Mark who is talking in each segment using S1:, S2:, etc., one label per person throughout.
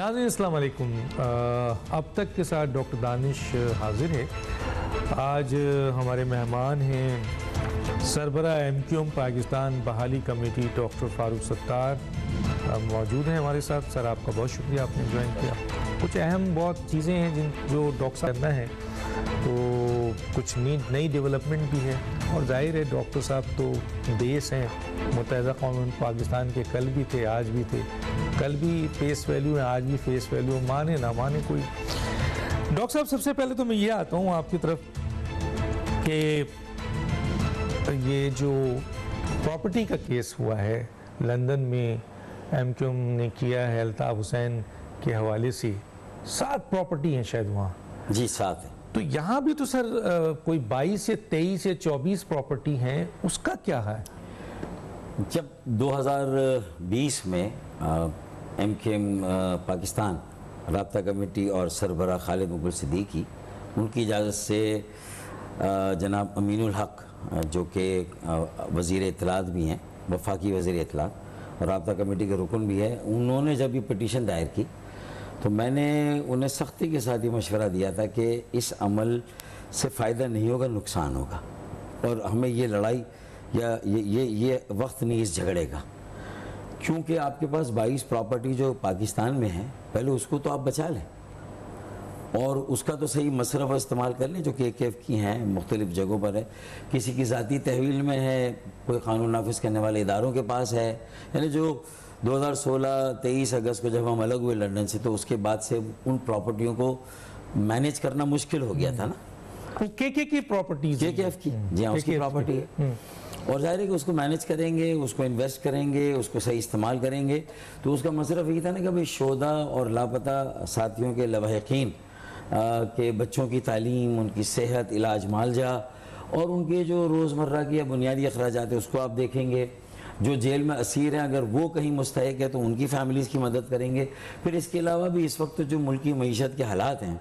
S1: नाज़रीन अस्सलाम वालेकुम। अब तक के साथ डॉक्टर दानिश हाजिर है। आज हमारे मेहमान हैं सरबरा MQM पाकिस्तान बहाली कमेटी डॉक्टर फारूक सत्तार मौजूद हैं हमारे साथ। सर आपका बहुत शुक्रिया, आपने ज्वाइन किया। कुछ अहम बहुत चीज़ें हैं जिन जो डॉक्टर साहब करना है, तो कुछ नई डेवलपमेंट भी है और जाहिर है डॉक्टर साहब तो बेस हैं मुत्तहिदा कौम पाकिस्तान के। कल भी थे, आज भी थे, कल भी फेस वैल्यू है, आज भी फेस वैल्यू है, माने ना माने कोई। डॉक्टर साहब सबसे पहले तो मैं ये आता हूँ आपकी तरफ कि ये जो प्रॉपर्टी का केस हुआ है लंदन में, MQM ने किया है अल्ताफ़ हुसैन के हवाले से। 7 प्रॉपर्टी हैं शायद वहाँ।
S2: जी 7 है।
S1: तो यहाँ भी तो सर कोई 22 या 23 या 24 प्रॉपर्टी हैं, उसका क्या है?
S2: जब 2020 में MQM पाकिस्तान राब्ता कमेटी और सरबरा खालिद मुगल सिद्दीकी उनकी इजाज़त से जनाब अमीनुल हक जो कि वज़ीर इत्तलात भी हैं, वफाकी वज़ीर इत्तलात और राब्ता कमेटी के रुकन भी है, उन्होंने जब ये पटिशन दायर की तो मैंने उन्हें सख्ती के साथ ये मशवरा दिया था कि इस अमल से फ़ायदा नहीं होगा, नुकसान होगा और हमें ये लड़ाई या ये वक्त नहीं इस झगड़े का, क्योंकि आपके पास 22 प्रॉपर्टी जो पाकिस्तान में है, पहले उसको तो आप बचा लें और उसका तो सही मसरफ़ इस्तेमाल कर लें जो KKF की हैं, मुख्तलिफ़ जगहों पर है, किसी की ज़ाती तहवील में है, कोई क़ानून नाफिज करने वाले इदारों के पास है। यानी जो 2016-23 अगस्त को जब हम अलग हुए लंदन से, तो उसके बाद से उन प्रॉपर्टियों को मैनेज करना मुश्किल हो गया था ना।
S1: KK की प्रॉपर्टीज,
S2: KKF की, जी हाँ, उसकी प्रॉपर्टी है और जाहिर है कि उसको मैनेज करेंगे, उसको इन्वेस्ट करेंगे, उसको सही इस्तेमाल करेंगे, तो उसका मसरफ़ ये था ना कि भाई शोधा और लापता साथियों के लवाहिकीन के बच्चों की तालीम, उनकी सेहत, इलाज मालजा और उनके जो रोज़मर्रा की या बुनियादी अखराजात है उसको आप देखेंगे। जो जेल में असीर हैं अगर वो कहीं मुस्तहिक है तो उनकी फैमिलीज़ की मदद करेंगे। फिर इसके अलावा भी इस वक्त जो मुल्की मईशत के हालात हैं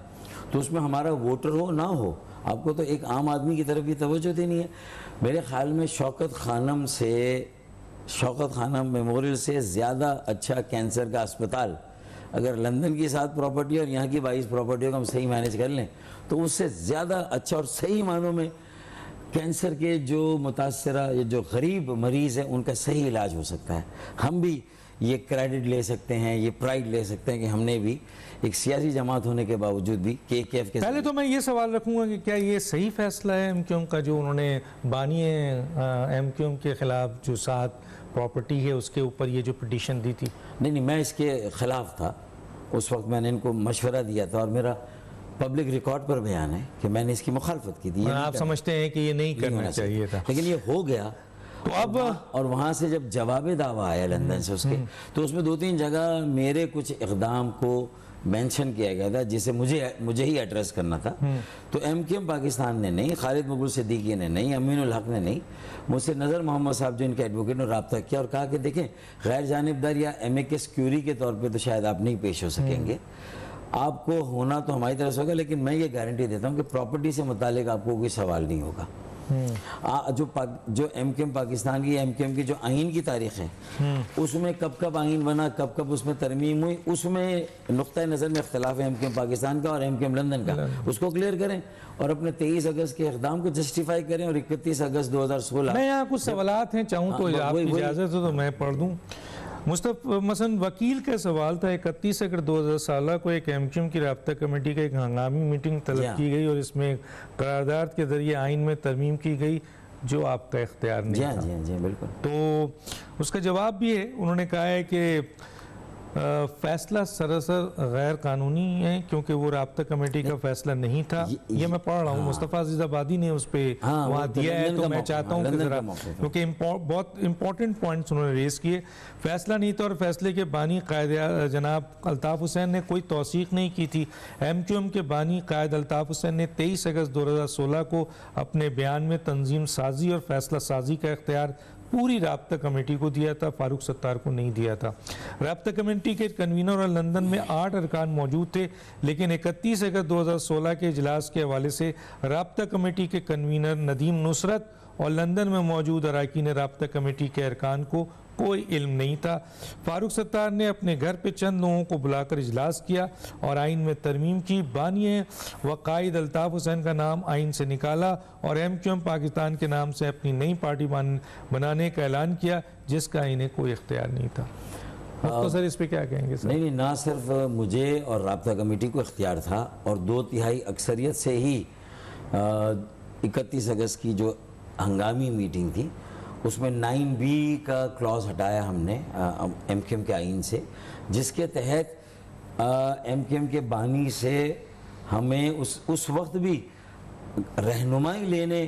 S2: तो उसमें हमारा वोटर हो ना हो, आपको तो एक आम आदमी की तरफ भी तवज्जो देनी है। मेरे ख्याल में शौकत खानम मेमोरियल से ज़्यादा अच्छा कैंसर का अस्पताल अगर लंदन की 7 प्रॉपर्टी और यहाँ की 22 प्रॉपर्टियों को हम सही मैनेज कर लें तो उससे ज़्यादा अच्छा और सही मानों में कैंसर के जो मुतासरा या जो गरीब मरीज़ हैं उनका सही इलाज हो सकता है। हम भी ये क्रेडिट ले सकते हैं, ये प्राइड ले सकते हैं कि हमने भी एक सियासी जमात होने के बावजूद भी KKF के।
S1: पहले तो मैं ये सवाल रखूँगा कि क्या ये सही फैसला है MQM का जो उन्होंने बानी MQM के ख़िलाफ़ जो 7 प्रॉपर्टी है उसके ऊपर ये जो पिटीशन दी थी?
S2: नहीं, मैं इसके ख़िलाफ़ था। उस वक्त मैंने इनको मशवरा दिया था और मेरा पब्लिक रिकॉर्ड पर बयान है कि मैंने इसकी मुखालफत की थी।
S1: आप समझते हैं कि ये नहीं करना चाहिए था,
S2: लेकिन ये हो गया। तो अब और वहाँ से जब जवाब दावा आया लंदन से उसके, तो उसमें 2-3 जगह मेरे कुछ इक़दाम को मेंशन किया गया था जिसे मुझे ही एड्रेस करना था। तो MQM पाकिस्तान ने नहीं, खालिद मुगल सिद्दीकी ने नहीं, अमीनुल हक ने नहीं, मुझसे नज़र मोहम्मद साहब जो इनके एडवोकेट ने रब्ता किया और कहा कि देखें गैर जानिबदार या MAKS क्यूरी के तौर पर तो शायद आप नहीं पेश हो सकेंगे, आपको होना तो हमारी तरफ से होगा, लेकिन मैं ये गारंटी देता हूँ कि प्रॉपर्टी से मुतालिक आपको कोई सवाल नहीं होगा। जो MQM पाकिस्तान की MQM की जो आइन की तारीख है उसमें कब कब आइन बना, कब कब उसमें तरमीम हुई, उसमें नुक्ता नज़र में इख्तलाफ है MQM पाकिस्तान का और MQM लंदन का, उसको क्लियर करें और अपने 23 अगस्त के इक़दाम को जस्टिफाई करें और 31 अगस्त 2016।
S1: मैं यहाँ कुछ सवालात हैं, चाहूँ तो आपकी इजाज़त हो तो मैं पढ़ दूँ। मसलन वकील का सवाल था 31 अगस्त 2016 को एक MQM की राब्ता कमेटी का एक हंगामी मीटिंग तलब की गई और इसमें करारदाद के जरिए आइन में तरमीम की गई जो आपका इख्तियार नहीं था।
S2: जी बिल्कुल।
S1: तो उसका जवाब भी है, उन्होंने कहा है कि फैसला सरासर गैर कानूनी है क्योंकि वो राब्ता कमेटी का फैसला नहीं था। ये मैं पढ़ रहा हूँ, मुस्तफ़ा अजीज़ आबादी ने उस पर वहाँ दिया है, तो मैं चाहता हूँ कि ज़रा, क्योंकि बहुत इंपॉर्टेंट पॉइंट्स उन्होंने रेज़ किए। फैसला नहीं था और फैसले के बानी कायद जनाब अल्ताफ़ हुसैन ने कोई तौसीक़ नहीं की थी। MQM के बानी कायद अल्ताफ़ हुसैन ने 23 अगस्त 2016 को अपने बयान में तंजीम साजी और फैसला साजी का इख्तियार पूरी राब्ता कमेटी को दिया था, फारूक सत्तार को नहीं दिया था। राब्ता कमेटी के कन्वीनर और लंदन में 8 अरकान मौजूद थे, लेकिन 31 अगस्त 2016 के इजलास के हवाले से राब्ता कमेटी के कन्वीनर नदीम नुसरत और लंदन में मौजूद अरकान राब्ता कमेटी के अरकान को कोई इल्म नहीं था। फारूक सत्तार ने अपने घर पे चंद लोगों को बुलाकर इजलास किया और आइन में तरमीम की। बानी वकायद अल्ताफ़ हुसैन का नाम आइन से निकाला और MQM पाकिस्तान के नाम से अपनी नई पार्टी बनाने का ऐलान किया, जिसका इन्हें कोई इख्तियार नहीं था। तो सर इस पे क्या कहेंगे सर?
S2: नहीं, ना सिर्फ मुझे और राब्ता कमेटी को इख्तियार था और 2/3 अक्सरियत से ही 31 अगस्त की जो हंगामी मीटिंग थी उसमें 9B का क्लॉज हटाया हमने MQM के आइन से, जिसके तहत MQM के बानी से हमें उस वक्त भी रहनुमाई लेने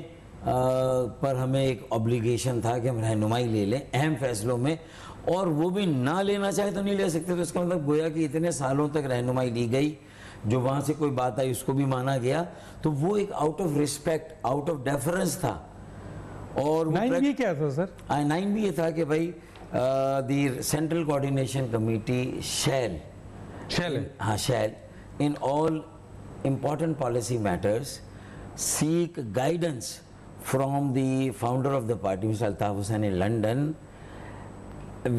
S2: पर हमें एक ऑब्लिगेशन था कि हम रहनुमाई ले लें अहम फैसलों में, और वो भी ना लेना चाहे तो नहीं ले सकते। तो इसका मतलब गोया कि इतने सालों तक रहनुमाई ली गई, जो वहाँ से कोई बात आई उसको भी माना गया, तो वो एक out of respect, out of deference था। और
S1: 9B क्या था सर?
S2: 9B ये था कि भाई the central coordination committee shell in all important policy matters seek guidance from the founder of the party, Mr. Altaf Hussain, in London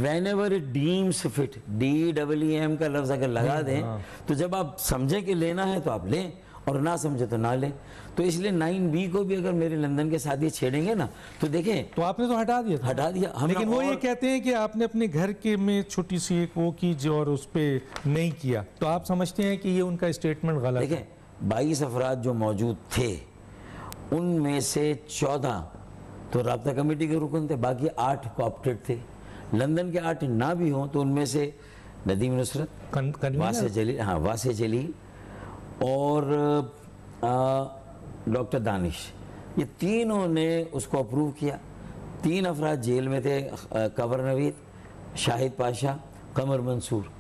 S2: whenever it deems fit। DEEM का लफ्ज़ अगर लगा दें तो जब आप समझें कि लेना है तो आप लें और ना समझे तो ना लें। तो इसलिए 9B को भी अगर मेरे लंदन के साथ ये छेड़ेंगे ना तो देखें,
S1: तो आपने तो हटा दिया था।
S2: हटा दिया हमने।
S1: लेकिन वो ये कहते हैं कि आपने अपने घर के में छोटी सी एक वो की जो और उस पर नहीं किया, तो आप समझते हैं कि ये उनका स्टेटमेंट गलत है?
S2: देखें 22 अफराद जो मौजूद थे उनमें से 14 तो राब्ता कमेटी के रुकन थे, बाकी 8 कोऑप्टेड थे। लंदन के 8 ना भी हों तो उनमें से नदीम नुसरत, वासे जलील और डॉक्टर दानिश, ये तीनों ने उसको अप्रूव किया। 3 अफराद जेल में थे, कवर नवीद, शाहिद पाशा, कमर मंसूर।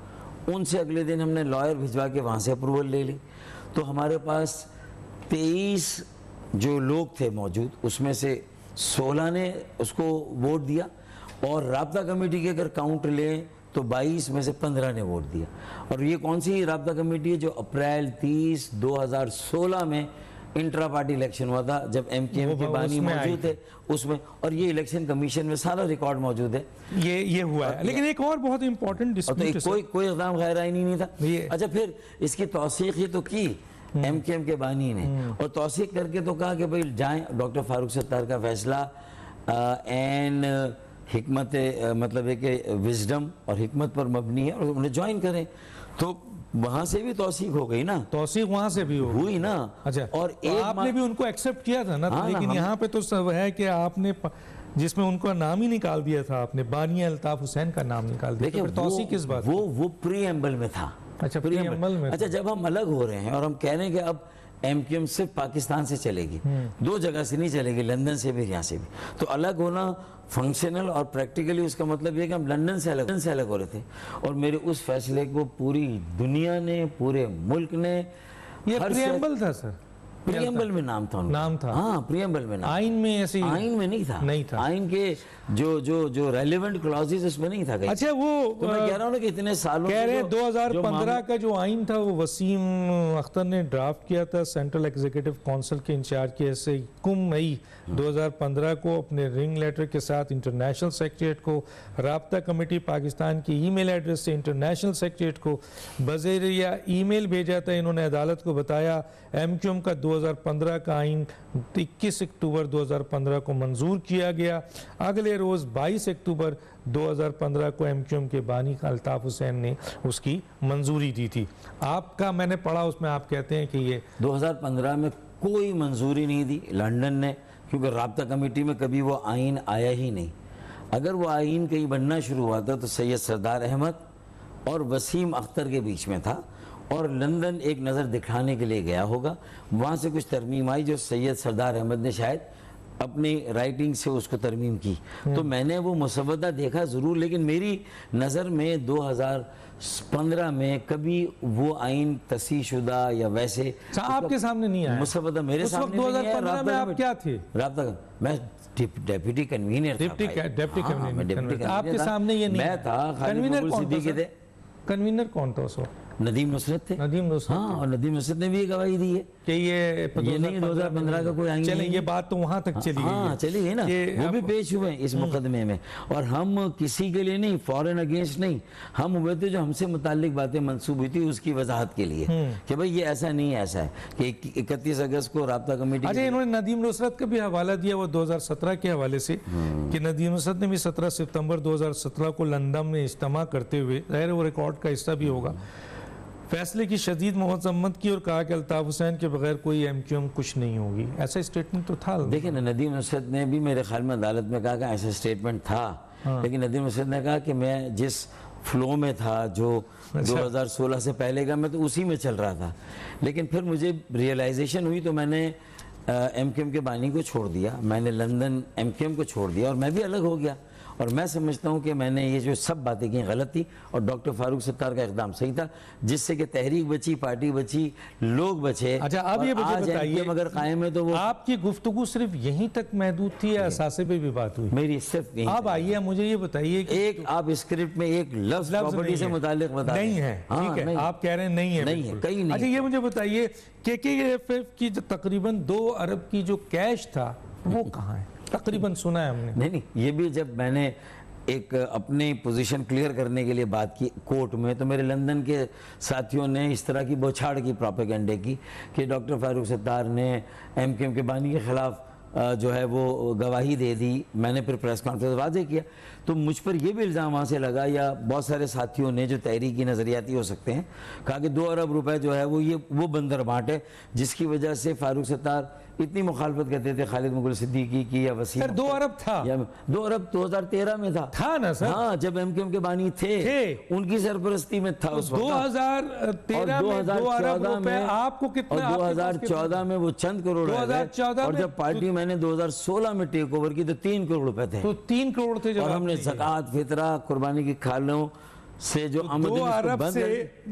S2: उनसे अगले दिन हमने लॉयर भिजवा के वहाँ से अप्रूवल ले ली। तो हमारे पास 23 जो लोग थे मौजूद, उसमें से 16 ने उसको वोट दिया और राब्ता कमेटी के अगर काउंट लें तो 22 में से 15 ने वोट दिया। और ये कौन सी राब्ता कमेटी है? जो अप्रैल 30, 2016 में इंट्रा पार्टी इलेक्शन हुआ था, जब MQM के बानी मौजूद थे उसमें, और ये इलेक्शन कमीशन में सारा रिकॉर्ड मौजूद है।
S1: ये हुआ है। लेकिन एक और बहुत इंपॉर्टेंट डिस्प्यूट,
S2: तो कोई इक़दाम गैर आईनी नहीं था। अच्छा, फिर इसकी तौसीक़ ही तो की MQM के बानी ने, और तौसीक़ करके तो कहा कि भाई जाएं, डॉक्टर फारूक सत्तार का फैसला एंड हिकमत मतलब है कि विजडम और हिकमत पर मबनी है और उन्हें ज्वाइन करें। तो वहां से भी तौसीक हो गई ना,
S1: तौसीक वहां से भी हुई
S2: ना।
S1: अच्छा,
S2: और
S1: तो आपने भी उनको एक्सेप्ट किया था ना?
S2: हाँ,
S1: लेकिन यहाँ पे तो सब है कि आपने जिसमें उनका नाम ही निकाल दिया था, आपने बानी अल्ताफ हुसैन का नाम निकाल दिया। देखिए तौसीक किस बात?
S2: वो प्रीएम्बल में था।
S1: अच्छा, प्रीएम्बल में।
S2: अच्छा, जब हम अलग हो रहे हैं और हम कह रहे हैं कि अब MQM सिर्फ पाकिस्तान से चलेगी, 2 जगह से नहीं चलेगी, लंदन से भी, यहाँ से भी, तो अलग होना फंक्शनल और प्रैक्टिकली उसका मतलब ये कि हम लंदन से अलग हो रहे थे। और मेरे उस फैसले को पूरी दुनिया ने, पूरे मुल्क ने,
S1: ये प्रीएम्बल था सर?
S2: प्रीएम्बल में नाम था। हाँ, प्रीएम्बल में नाम।
S1: आइन में ऐसी?
S2: आइन में नहीं था। आइन के जो रेलेवेंट क्लॉजेस उसमें नहीं था।
S1: अच्छा, वो
S2: तो मैं कह रहा हूँ ना कि इतने सालों
S1: कह रहे 2015 का जो आइन था वो वसीम अख्तर ने ड्राफ्ट किया था, सेंट्रल एग्जीक्यूटिव काउंसिल के इंचार्ज के, ऐसे 21 मई 2015 को अपने रिंग लेटर के साथ इंटरनेशनल सेक्रेटरीट को, राब्ता कमेटी पाकिस्तान की ईमेल एड्रेस से इंटरनेशनल सेक्रेटरीट को बज़रिया ईमेल भेजा था। इन्होंने अदालत को बताया MQM का 2015 का आइन 21 अक्टूबर 2015 को मंजूर किया गया। अगले रोज़ 22 अक्टूबर 2015 को MQM के बानी अल्ताफ हुसैन ने उसकी मंजूरी दी थी। आपका मैंने पढ़ा, उसमें आप कहते हैं कि ये
S2: 2015 में कोई मंजूरी नहीं दी लंदन ने, क्योंकि राब्ता कमेटी में कभी वो आइन आया ही नहीं। अगर वो आइन कहीं बनना शुरू हुआ था तो सैयद सरदार अहमद और वसीम अख्तर के बीच में था, और लंदन एक नज़र दिखाने के लिए गया होगा, वहाँ से कुछ तरमीम आई जो सैयद सरदार अहमद ने शायद अपनी राइटिंग से उसको तरमीम की। तो मैंने वो मुसवदा देखा ज़रूर, लेकिन मेरी नज़र में 2015 में कभी वो आइन तसी शुदा या वैसे
S1: आपके सामने नहीं आया
S2: मुसवदा। मेरे सामने
S1: 2015 में आप क्या थे?
S2: राब्ता मैं डेप्यूटी कन्वीनर था।
S1: डिप्टी कन्वीनर आपके सामने ये नहीं?
S2: मैं था।
S1: कन्वीनर
S2: सिद्दीकी थे।
S1: कन्वीनर कौन था उसको?
S2: नदीम नुसरत थे।
S1: नदीम नुसरत।
S2: हाँ, और नदीम नुसरत ने भी गवाही दी है।
S1: कि ये
S2: नहीं 2015 का कोई आएंगे
S1: चले,
S2: नहीं।
S1: ये बात तो वहां तक चली गई
S2: हाँ
S1: है।
S2: चली गई ना,
S1: कि
S2: वो भी
S1: अब-
S2: पेश हुए इस मुकदमे में। और हम किसी के लिए नहीं, फॉरेन अगेंस्ट नहीं, हम हुए थे जो हमसे मुताल्लिक बातें मंसूब हुई थी उसकी वजाहत के लिए कि भाई ये ऐसा नहीं है, ऐसा है कि 31 अगस्त को राब्ता कमेटी
S1: अच्छा, इन्होंने नदीम नुसरत का भी हवाला दिया वो 2017 के हवाले से कि नदीम नुसरत ने भी 17 सितंबर 2017 को लंदन में इज्तिमा करते हुए, ज़ाहिर है वो रिकॉर्ड का हिस्सा भी होगा, फैसले की शदीद मजम्मत की और कहा कि अल्ताफ हुसैन के बगैर कोई MQM कुछ नहीं होगी। ऐसा स्टेटमेंट तो था।
S2: देखिए ना, नदीम नुसरत ने भी मेरे ख्याल में अदालत में कहा कि ऐसा स्टेटमेंट था, लेकिन नदीम नुसरत ने कहा कि मैं जिस फ्लो में था जो 2016 से पहले का, मैं तो उसी में चल रहा था। लेकिन फिर मुझे रियलाइजेशन हुई तो मैंने MQM के बानी को छोड़ दिया, मैंने लंदन MQM को छोड़ दिया और मैं भी अलग हो गया। और मैं समझता हूँ कि मैंने ये जो सब बातें की गलत थी और डॉक्टर फारूक सत्तार का इकदाम सही था, जिससे कि तहरीक बची, पार्टी बची, लोग बचे।
S1: अच्छा, अब ये मुझे बताइए,
S2: अगर कायम है तो वो
S1: आपकी गुफ्तगू सिर्फ यहीं तक महदूद थी या असासे पे भी बात हुई?
S2: मेरी सिर्फ नहीं।
S1: अब आइए मुझे ये बताइए कि
S2: एक आप स्क्रिप्ट में एक लफ्ज प्रॉपर्टी से मुताल्लिक बता
S1: नहीं है, ठीक है, आप कह रहे हैं नहीं है,
S2: नहीं है,
S1: बिल्कुल।
S2: कहीं नहीं।
S1: अच्छा, ये मुझे बताइए KKF की जो तकरीबन 2 अरब की जो कैश था वो कहाँ है? तकरीबन सुना है हमने।
S2: नहीं, ये भी जब मैंने एक अपनी पोजीशन क्लियर करने के लिए बात की कोर्ट में, तो मेरे लंदन के साथियों ने इस तरह की बौछाड़ की प्रोपेगेंडे की कि डॉक्टर फारूक सत्तार ने MQM के बानी के खिलाफ जो है वो गवाही दे दी। मैंने फिर प्रेस कॉन्फ्रेंस वाजे किया तो मुझ पर यह भी इल्ज़ाम वहाँ से लगा, या बहुत सारे साथियों ने जो तहरीकी नज़रियाती हो सकते हैं, कहा कि 2 अरब रुपए जो है वो बंदर बांट है, जिसकी वजह से फारूक सत्तार इतनी मुखालफत करते थे खालिद मुगल सिद्दीकी की या वसीम।
S1: सर 2 अरब था,
S2: या 2 अरब 2013 में था
S1: ना सर?
S2: हाँ, जब MQM के बानी थे उनकी सरपरस्ती में था उस वक्त।
S1: 2013 में 2 अरब रुपए आपको कितना?
S2: 2014 में वो चंद करोड़
S1: 2014
S2: और जब पार्टी मैंने 2016 में टेक ओवर की तो 3 करोड़ रुपए थे।
S1: तो 3 करोड़ थे जब
S2: और हमने ज़कात, फितरा, कुर्बानी की खालों से जो आमदनी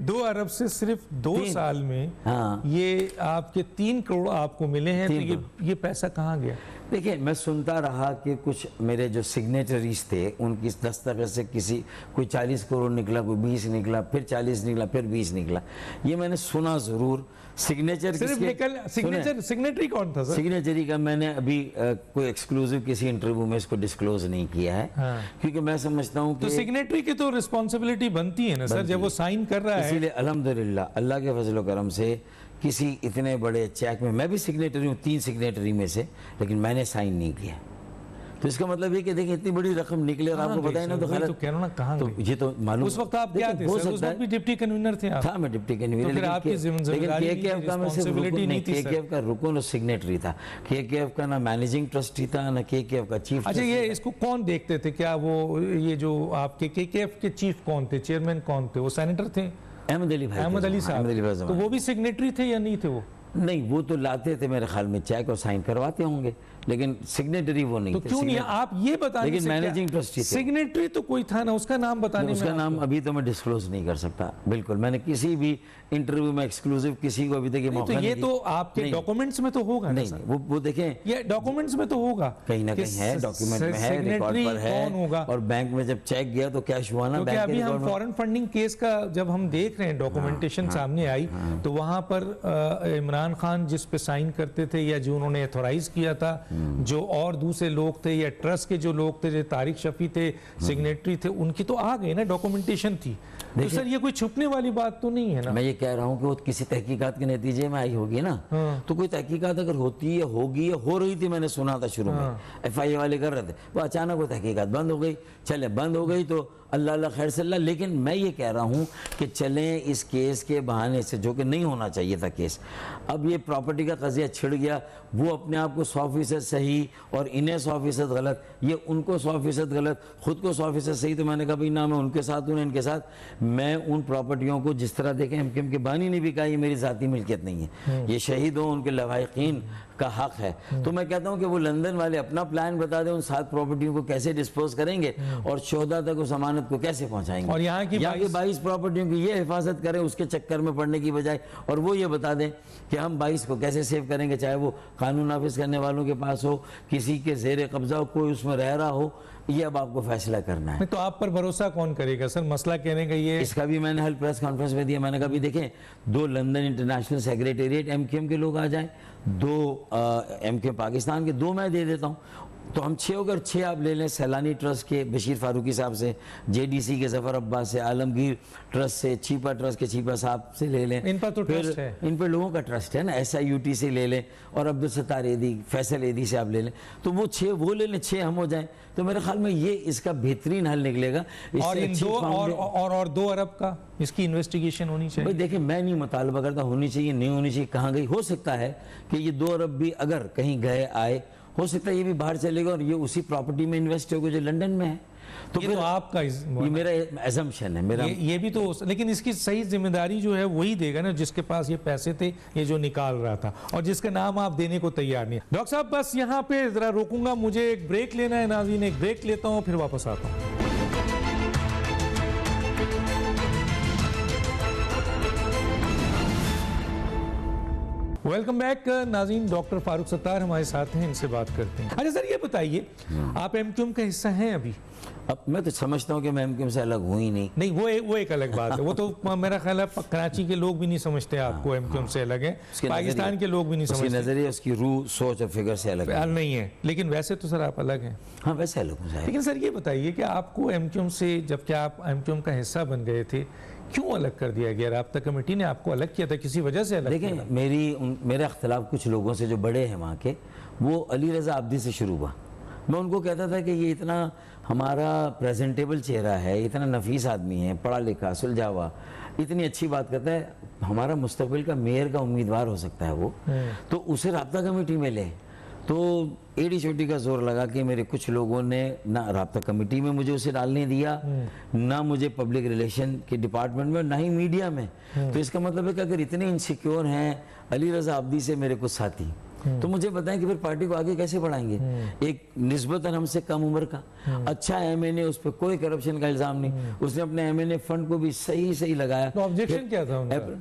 S1: 2 अरब से सिर्फ 2 साल में ये आपके 3 करोड़ आपको मिले हैं। तो ये पैसा कहाँ गया?
S2: देखिए, मैं सुनता रहा कि कुछ मेरे जो सिग्नेचरीज थे उनकी दस्तखत से कोई 40 करोड़ निकला, कोई 20 निकला, फिर 40 निकला, फिर 20 निकला। ये मैंने सुना जरूर।
S1: सिग्नेटरी कौन था सर?
S2: सिग्नेचरी का मैंने अभी कोई एक्सक्लूसिव किसी इंटरव्यू में इसको डिस्क्लोज नहीं किया है। क्योंकि मैं समझता हूँ
S1: तो सिग्नेटरी की तो रिस्पॉन्सिबिलिटी बनती है ना सर, जब वो साइन कर रहा है।
S2: इसीलिए अल्हम्दुलिल्लाह अल्लाह के फजल करम से किसी इतने बड़े चेक में मैं भी सिग्नेटरी हूँ, 3 सिग्नेटरी में से, लेकिन मैंने साइन नहीं किया। तो इसका मतलब ये कि देखिए इतनी बड़ी रकम निकले और आपको पता है ना, तो
S1: तो कह रहा ना कहाँ
S2: तो ये तो मालूम।
S1: उस वक्त आप क्या थे सर? उस वक्त भी डिप्टी कन्वीनर थे आप?
S2: था, मैं डिप्टी कन्वीनर।
S1: तो फिर आपकी जिम्मेदारी
S2: KKF का मैं सिर्फ रुकन नहीं, KKF का रुकन और सिग्नेटरी था। KKF का ना मैनेजिंग ट्रस्टी था, ना KKF का चीफ।
S1: अच्छा, ये इसको कौन देखते थे? क्या वो ये जो आपके KKF के चीफ कौन थे, चेयरमैन कौन थे? वो सेनेटर थे
S2: अहमद अली भाई,
S1: अहमद अली साहब। तो वो भी सिग्नेटरी थे या नहीं थे? वो
S2: नहीं, वो तो लाते थे मेरे ख्याल में चेक और साइन करवाते होंगे, लेकिन सिग्नेटरी वो नहीं
S1: तो
S2: थे।
S1: क्यों नहीं आप ये बताने?
S2: लेकिन मैनेजिंग ट्रस्टी थे।
S1: सिग्नेटरी तो कोई था ना, उसका नाम बताने में।
S2: उसका नाम अभी तो मैं डिस्क्लोज नहीं कर सकता। बिल्कुल, मैंने किसी भी इंटरव्यू में एक्सक्लूसिव किसी को अभी तक ये मौका नहीं दिया।
S1: ये तो आपके डॉक्यूमेंट्स में तो होगा ना सर?
S2: वो देखें,
S1: ये डॉक्यूमेंट्स में तो होगा
S2: कहीं ना कहीं है, डॉक्यूमेंट में है, रिकॉर्ड पर है। और बैंक में जब चेक गया तो कैश हुआ ना।
S1: क्योंकि अभी हम फॉरेन फंडिंग केस का जब हम देख रहे हैं, डॉक्यूमेंटेशन सामने आई, तो वहां पर इमरान खान जिस पे साइन करते थे या जो उन्होंने ऑथोराइज किया था, जो और दूसरे लोग थे या ट्रस्ट के जो लोग थे, जो तारिक शफी थे, सिग्नेटरी थे, उनकी तो आ गए ना, डॉक्यूमेंटेशन थी। तो सर ये कोई छुपने वाली बात तो नहीं है ना?
S2: मैं ये कह रहा हूँ कि वो किसी तहकीकात के नतीजे में आई होगी ना। तो कोई तहकीकात अगर होती है, होगी या हो रही थी, मैंने सुना था शुरू में FIA वाले कर रहे थे, वो अचानक वो तहकीकात बंद हो गई। चले बंद हो गई तो अल्लाह अल्लाह खैर से अल्लाह। लेकिन मैं ये कह रहा हूँ कि चलें इस केस के बहाने से, जो कि नहीं होना चाहिए था केस, अब ये प्रॉपर्टी का कज़िया छिड़ गया, वो अपने आप को 100% सही और इन्हें 100% गलत, ये उनको 100% गलत, खुद को 100% सही। तो मैंने कहा भाई ना मैं उनके साथ हूँ ना इनके साथ, मैं उन प्रॉपर्टियों को जिस तरह देखें, MQM के बानी ने भी कहा ये मेरी ज़ाती मिल्कियत नहीं है, ये शहीद हो उनके लवाहिकीन का हक है। तो मैं कहता हूं कि वो लंदन वाले अपना प्लान बता दें, उन 7 प्रॉपर्टियों को कैसे डिस्पोज करेंगे और 14 तक उस अमानत को कैसे पहुंचाएंगे,
S1: और यहाँ की
S2: 22 प्रॉपर्टियों की ये हिफाजत करें उसके चक्कर में पड़ने की बजाय, और वो ये बता दें कि हम 22 को कैसे सेव करेंगे, चाहे वो कानून नाफिज करने वालों के पास हो, किसी के जेर कब्जा हो, कोई उस उसमें रह रहा हो, ये अब आपको फैसला करना है।
S1: नहीं तो आप पर भरोसा कौन करेगा सर? मसला कहने का ये
S2: इसका भी मैंने हल प्रेस कॉन्फ्रेंस में दिया। मैंने कहा भी देखें, 2 लंदन इंटरनेशनल सेक्रेटेरिएट एमक्यूएम के लोग आ जाएं, 2 एमक्यूएम पाकिस्तान के 2 मैं दे देता हूँ, तो हम 6 होकर 6 आप ले लें। सैलानी ट्रस्ट के बशीर फारूकी साहब से, जेडीसी के जफर अब्बास से, आलमगीर ट्रस्ट से, छीपा ट्रस्ट के छीपा साहब से ले लें।
S1: इन पर तो ट्रस्ट है,
S2: इन पर लोगों का ट्रस्ट है ना। SIUT से ले लें और अब्दुल सत्तार एदी, फैसल एदी से आप ले लें, तो वो 6 वो ले लें, 6 हम हो जाएं, तो मेरे ख्याल में ये इसका बेहतरीन हल निकलेगा।
S1: और इन 2 और 2 अरब का इसकी इन्वेस्टिगेशन होनी चाहिए।
S2: भाई देखिए, मैं नहीं मुतालबा करता होनी चाहिए नहीं होनी चाहिए, कहाँ गई। हो सकता है कि ये 2 अरब भी अगर कहीं गए आए, हो सकता है ये भी बाहर चलेगा और ये उसी प्रॉपर्टी में इन्वेस्ट होगा जो लंदन में है। तो
S1: ये
S2: फिर
S1: तो आपका
S2: ये मेरा एजम्पशन है मेरा।
S1: ये भी तो, लेकिन इसकी सही जिम्मेदारी जो है वही देगा ना जिसके पास ये पैसे थे, ये जो निकाल रहा था और जिसका नाम आप देने को तैयार नहीं। डॉक्टर साहब बस यहाँ पे जरा रोकूंगा, मुझे एक ब्रेक लेना है नाज़रीन, एक ब्रेक लेता हूँ फिर वापस आता हूँ। वेलकम बैक नाज़रीन, डॉक्टर फारूक सत्तार हमारे साथ हैं, इनसे बात करते हैं। अच्छा सर ये बताइए, आप एमक्यूएम का हिस्सा हैं अभी?
S2: अब मैं तो समझता हूँ कि मैं एमक्यूएम से अलग हूँ ही नहीं।
S1: नहीं वो एक अलग बात है, वो तो मेरा ख्याल है कराची के लोग भी नहीं समझते आपको एमक्यूएम से अलग है, पाकिस्तान के लोग भी नहीं समझते।
S2: नजरिए, उसकी रूह, सोच और फिगर से अलग
S1: नहीं है, लेकिन वैसे तो सर आप अलग हैं।
S2: हाँ वैसे अलग हो जाए।
S1: लेकिन सर ये बताइए कि आपको एमक्यूएम से, जबकि आप एमक्यूएम का हिस्सा बन गए थे, क्यों अलग कर दिया गया? राब्ता कमेटी ने आपको अलग किया था, किसी वजह से अलग?
S2: देखिए, मेरा अख्तिलाफ कुछ लोगों से जो बड़े हैं वहाँ के, वो अली रज़ा आब्दी से शुरू हुआ। मैं उनको कहता था कि ये इतना हमारा प्रेजेंटेबल चेहरा है, इतना नफीस आदमी है, पढ़ा लिखा, सुलझा हुआ, इतनी अच्छी बात करता है, हमारा मुस्तकबिल का मेयर का उम्मीदवार हो सकता है वो, तो उसे राब्ता कमेटी में ले। तो एड़ी चोटी का जोर लगा कि मेरे कुछ लोगों ने ना राब्ता कमेटी में मुझे उसे डालने दिया, ना मुझे पब्लिक रिलेशन के डिपार्टमेंट में, ना ही मीडिया में। तो इसका मतलब है कि अगर इतने इनसिक्योर हैं अली रज़ा आब्दी से मेरे कुछ साथी, तो मुझे बताएं कि फिर पार्टी को आगे कैसे बढ़ाएंगे। एक निस्बतन हमसे कम उम्र का अच्छा MNA, उस पर कोई करप्शन का इल्जाम नहीं, उसने अपने MNA फंड को भी सही लगाया।
S1: तो ऑब्जेक्शन क्या था उनका?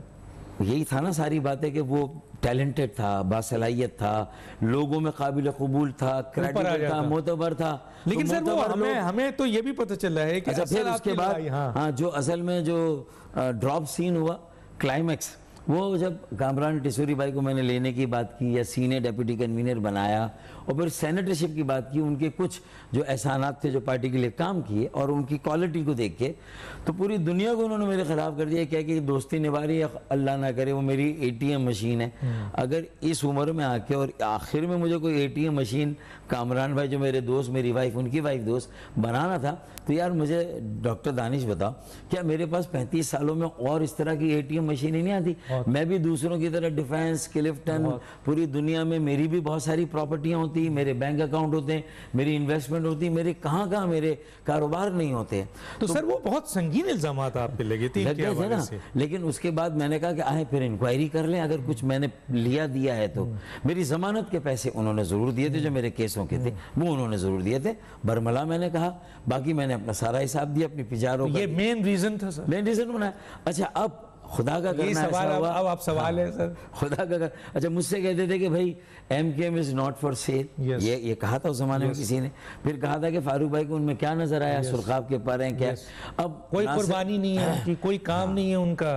S2: यही था ना सारी बातें कि वो टैलेंटेड था, बासलाहियत था, लोगों में काबिल कबूल था, क्रेडिबल था, मोतबर था।
S1: लेकिन सर वो हमें तो ये भी पता चल रहा है कि
S2: अच्छा, फिर उसके बाद हाँ, जो असल में जो ड्रॉप सीन हुआ, क्लाइमैक्स, वो जब कामरान टिसूरी भाई को मैंने लेने की बात की या सीनियर डेप्यूटी कन्वीनर बनाया और फिर सेनेटरशिप की बात की, उनके कुछ जो एहसानात थे जो पार्टी के लिए काम किए और उनकी क्वालिटी को देख के, तो पूरी दुनिया को उन्होंने मेरे खिलाफ कर दिया। क्या कि दोस्ती निभा रही है, अल्लाह ना करे वो मेरी ATM मशीन है। अगर इस उम्र में आके और आखिर में मुझे कोई ATM मशीन कामरान भाई जो मेरे दोस्त, मेरी वाइफ, उनकी वाइफ दोस्त बनाना था, तो यार मुझे डॉक्टर दानिश बताओ, क्या मेरे पास 35 सालों में और इस तरह की ATM मशीनें नहीं आती? मैं भी दूसरों की तरह डिफेंस, क्लिफ्टन, पूरी दुनिया में मेरी भी बहुत सारी प्रॉपर्टियां होती, मेरे बैंक अकाउंट होते हैं, मेरी इन्वेस्टमेंट होती, मेरे कहाँ मेरे कारोबार नहीं होते।
S1: तो सर वो बहुत संगीन इल्जाम आप पे लगे थे
S2: ना। लेकिन उसके बाद मैंने कहा कि आए फिर इंक्वायरी कर लें, अगर कुछ मैंने दिया है तो। मेरी जमानत के पैसे उन्होंने जरूर दिए थे, जो मेरे केसों के थे वो उन्होंने जरूर दिए थे, बरमला मैंने कहा, बाकी मैंने अपना सारा हिसाब दिया अपनी पिजारों का।
S1: ये मेन रीजन था सर,
S2: मेन रीजन बनाया। अच्छा, अब खुदा का करना
S1: सवाल, अब आप सवाल है सर,
S2: खुदा का अच्छा, मुझसे कहते थे कि भाई MKM is not for sale, ये कहा था उस जमाने में किसी ने। फिर कहा था कि फारूक भाई को उनमें क्या नजर आया, सुरखाब के पर हैं क्या? अब
S1: कोई कुर्बानी नहीं है उनकी, कोई काम नहीं है उनका,